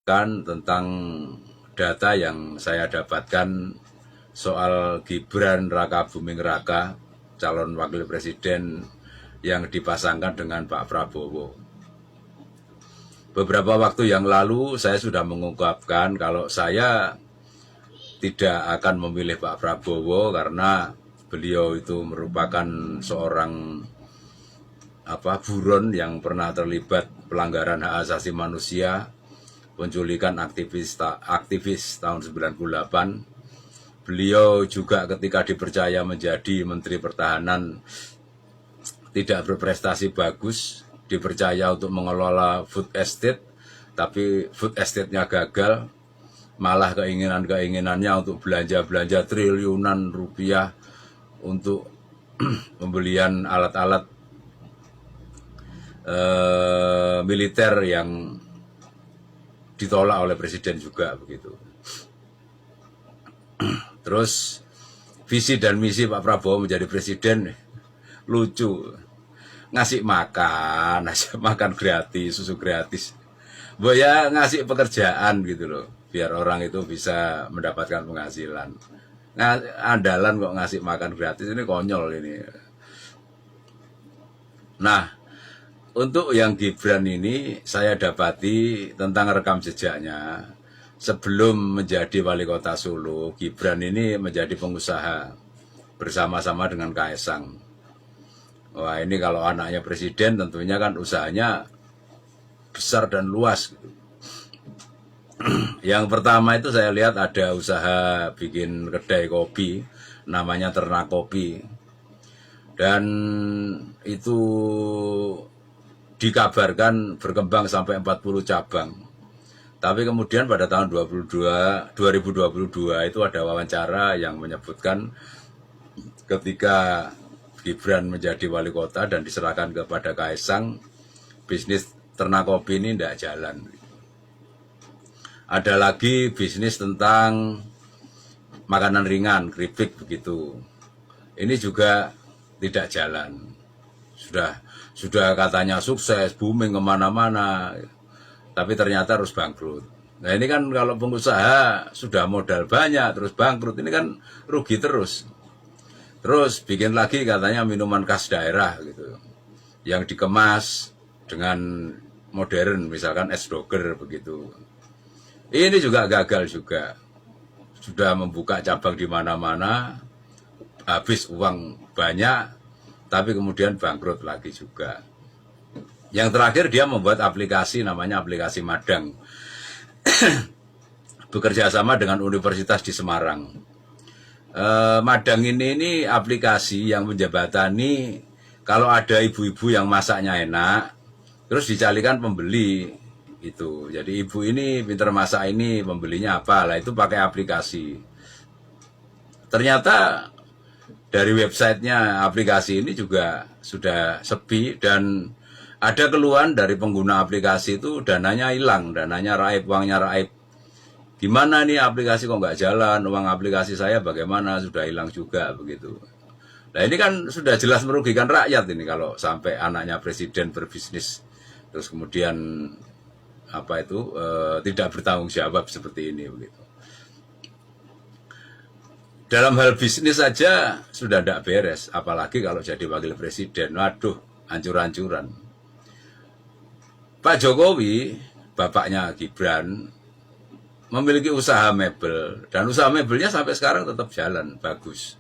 tentang data yang saya dapatkan soal Gibran Raka Buming Raka, calon wakil presiden yang dipasangkan dengan Pak Prabowo. Beberapa waktu yang lalu saya sudah mengungkapkan kalau saya tidak akan memilih Pak Prabowo karena beliau itu merupakan seorang buron yang pernah terlibat pelanggaran hak asasi manusia, penculikan aktivis tahun 98. Beliau juga ketika dipercaya menjadi Menteri Pertahanan tidak berprestasi bagus, dipercaya untuk mengelola food estate, tapi food estate-nya gagal, malah keinginannya untuk belanja triliunan rupiah untuk pembelian alat-alat militer yang ditolak oleh presiden juga begitu. Terus visi dan misi Pak Prabowo menjadi presiden lucu, ngasih makan gratis, susu gratis. Ya ngasih pekerjaan gitu loh, biar orang itu bisa mendapatkan penghasilan. Nah, andalan kok ngasih makan gratis, ini konyol ini. Nah, untuk yang Gibran ini saya dapati tentang rekam jejaknya. Sebelum menjadi wali kota Solo, Gibran ini menjadi pengusaha bersama-sama dengan Kaesang. Wah, ini kalau anaknya presiden tentunya kan usahanya besar dan luas. Yang pertama itu saya lihat ada usaha bikin kedai kopi, namanya Ternak Kopi. Dan itu dikabarkan berkembang sampai 40 cabang. Tapi kemudian pada tahun 2022 itu ada wawancara yang menyebutkan ketika Gibran menjadi wali kota dan diserahkan kepada Kaesang, bisnis ternak kopi ini tidak jalan. Ada lagi bisnis tentang makanan ringan, keripik begitu. Ini juga tidak jalan. Sudah katanya sukses, booming kemana-mana. Tapi ternyata harus bangkrut. Nah ini kan kalau pengusaha sudah modal banyak terus bangkrut, ini kan rugi terus. Terus bikin lagi katanya minuman khas daerah gitu, yang dikemas dengan modern, misalkan es doger begitu. Ini juga gagal juga. Sudah membuka cabang di mana-mana, habis uang banyak, tapi kemudian bangkrut lagi juga. Yang terakhir dia membuat aplikasi namanya aplikasi Madang. Bekerja sama dengan Universitas di Semarang. Madang ini aplikasi yang menjembatani kalau ada ibu-ibu yang masaknya enak, terus dicarikan pembeli itu. Jadi ibu ini pintar masak ini, pembelinya apa? Lah itu pakai aplikasi. Ternyata dari websitenya aplikasi ini juga sudah sepi dan ada keluhan dari pengguna aplikasi itu dananya hilang, dananya raib, uangnya raib. Gimana nih aplikasi kok nggak jalan, uang aplikasi saya bagaimana, sudah hilang juga begitu. Nah ini kan sudah jelas merugikan rakyat ini kalau sampai anaknya presiden berbisnis terus kemudian tidak bertanggung jawab seperti ini begitu. Dalam hal bisnis saja sudah tidak beres, apalagi kalau jadi wakil presiden. Waduh, hancur-hancuran. Pak Jokowi, bapaknya Gibran, memiliki usaha mebel. Dan usaha mebelnya sampai sekarang tetap jalan, bagus.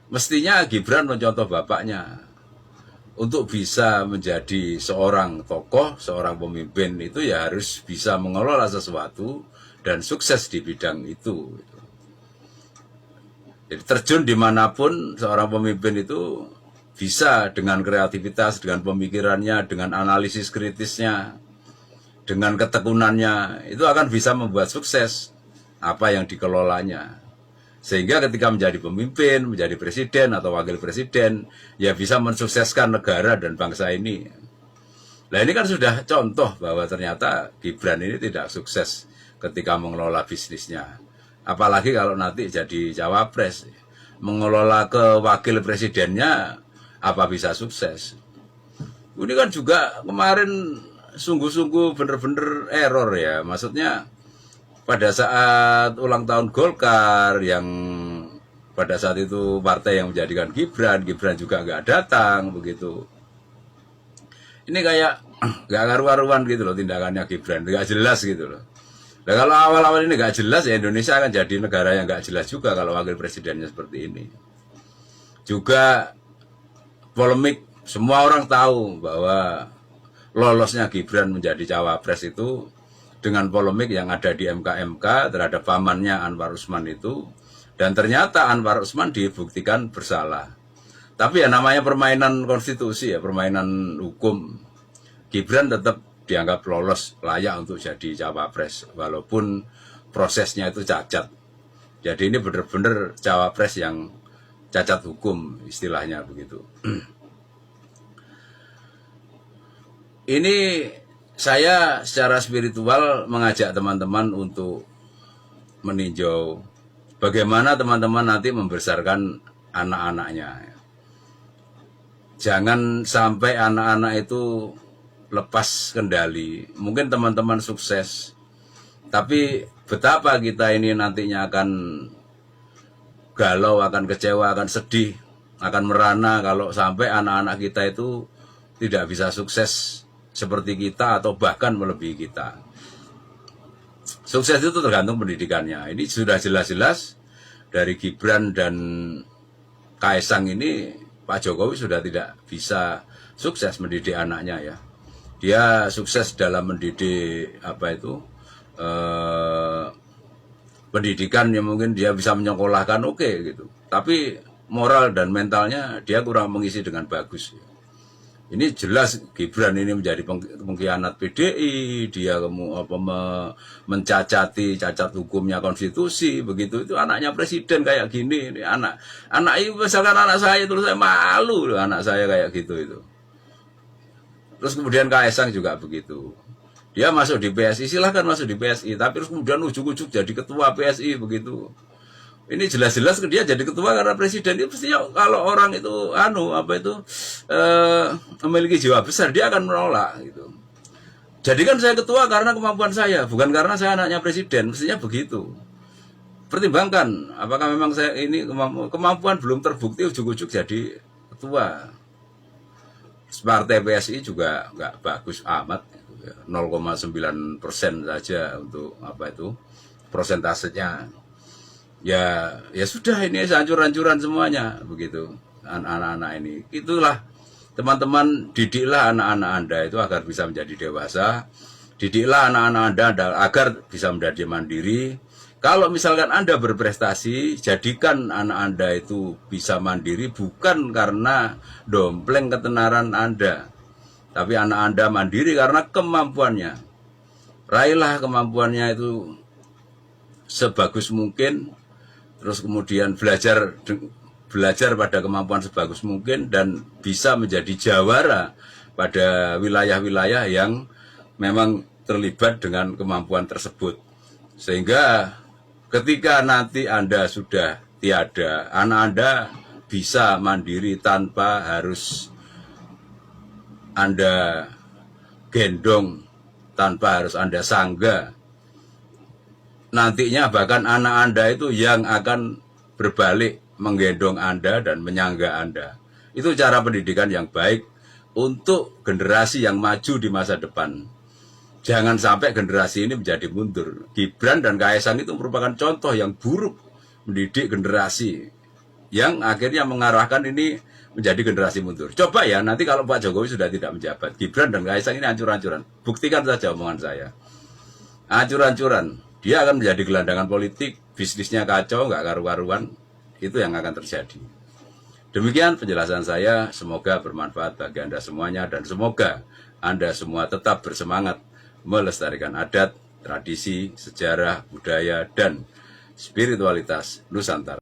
Mestinya Gibran mencontoh bapaknya. Untuk bisa menjadi seorang tokoh, seorang pemimpin itu ya harus bisa mengelola sesuatu dan sukses di bidang itu. Jadi terjun dimanapun seorang pemimpin itu bisa dengan kreativitas, dengan pemikirannya, dengan analisis kritisnya, dengan ketekunannya, itu akan bisa membuat sukses apa yang dikelolanya. Sehingga ketika menjadi pemimpin, menjadi presiden atau wakil presiden, ya bisa mensukseskan negara dan bangsa ini. Nah ini kan sudah contoh bahwa ternyata Gibran ini tidak sukses ketika mengelola bisnisnya. Apalagi kalau nanti jadi cawapres, mengelola ke wakil presidennya, apa bisa sukses? Ini kan juga kemarin sungguh-sungguh bener-bener error ya. Maksudnya pada saat ulang tahun Golkar yang pada saat itu partai yang menjadikan Gibran juga nggak datang begitu. Ini kayak nggak karu-karuan gitu loh tindakannya Gibran, nggak jelas gitu loh. Nah kalau awal-awal ini nggak jelas ya Indonesia akan jadi negara yang nggak jelas juga kalau wakil presidennya seperti ini. Juga polemik, semua orang tahu bahwa lolosnya Gibran menjadi cawapres itu dengan polemik yang ada di MK terhadap pamannya Anwar Usman itu, dan ternyata Anwar Usman dibuktikan bersalah. Tapi ya namanya permainan konstitusi ya, permainan hukum, Gibran tetap dianggap lolos, layak untuk jadi cawapres walaupun prosesnya itu cacat. Jadi ini benar-benar cawapres yang cacat hukum istilahnya begitu. Ini saya secara spiritual mengajak teman-teman untuk meninjau bagaimana teman-teman nanti membesarkan anak-anaknya. Jangan sampai anak-anak itu lepas kendali. Mungkin teman-teman sukses, tapi betapa kita ini nantinya akan galau, akan kecewa, akan sedih, akan merana kalau sampai anak-anak kita itu tidak bisa sukses seperti kita atau bahkan melebihi kita. Sukses itu tergantung pendidikannya. Ini sudah jelas-jelas dari Gibran dan Kaesang ini, Pak Jokowi sudah tidak bisa sukses mendidik anaknya ya. Dia sukses dalam mendidik pendidikan yang mungkin dia bisa menyekolahkan oke gitu. Tapi moral dan mentalnya dia kurang mengisi dengan bagus. Ini jelas Gibran ini menjadi pengkhianat PDI, dia mencacati cacat hukumnya konstitusi, begitu itu anaknya presiden kayak gini. Ini anak itu misalkan anak saya terus saya malu loh anak saya kayak gitu itu. Terus kemudian Kaesang juga begitu. Dia masuk di PSI, silahkan masuk di PSI, tapi terus kemudian ujuk-ujuk jadi ketua PSI begitu. Ini jelas-jelas dia jadi ketua karena presiden itu pastinya kalau orang itu memiliki jiwa besar dia akan menolak gitu. Jadikan saya ketua karena kemampuan saya, bukan karena saya anaknya presiden, mestinya begitu. Pertimbangkan apakah memang saya ini kemampuan belum terbukti ujuk-ujuk jadi ketua. Partai PSI juga nggak bagus amat, 0,9% saja untuk prosentasenya. Ya sudah ini hancur-hancuran semuanya begitu anak-anak ini. Itulah teman-teman, didiklah anak-anak Anda itu agar bisa menjadi dewasa. Didiklah anak-anak Anda agar bisa menjadi mandiri. Kalau misalkan Anda berprestasi, jadikan anak Anda itu bisa mandiri bukan karena dompleng ketenaran Anda, tapi anak Anda mandiri karena kemampuannya. Raihlah kemampuannya itu sebagus mungkin, terus kemudian belajar pada kemampuan sebagus mungkin dan bisa menjadi jawara pada wilayah-wilayah yang memang terlibat dengan kemampuan tersebut. Sehingga ketika nanti Anda sudah tiada, anak Anda bisa mandiri tanpa harus Anda gendong, tanpa harus Anda sangga. Nantinya bahkan anak Anda itu yang akan berbalik menggendong Anda dan menyangga Anda. Itu cara pendidikan yang baik untuk generasi yang maju di masa depan. Jangan sampai generasi ini menjadi mundur. Gibran dan Kaesang itu merupakan contoh yang buruk mendidik generasi yang akhirnya mengarahkan ini menjadi generasi mundur. Coba ya nanti kalau Pak Jokowi sudah tidak menjabat, Gibran dan Kaesang ini hancur-hancuran. Buktikan saja omongan saya. Hancur-hancuran. Dia akan menjadi gelandangan politik, bisnisnya kacau, nggak karu-karuan. Itu yang akan terjadi. Demikian penjelasan saya, semoga bermanfaat bagi Anda semuanya dan semoga Anda semua tetap bersemangat melestarikan adat, tradisi, sejarah, budaya, dan spiritualitas Nusantara.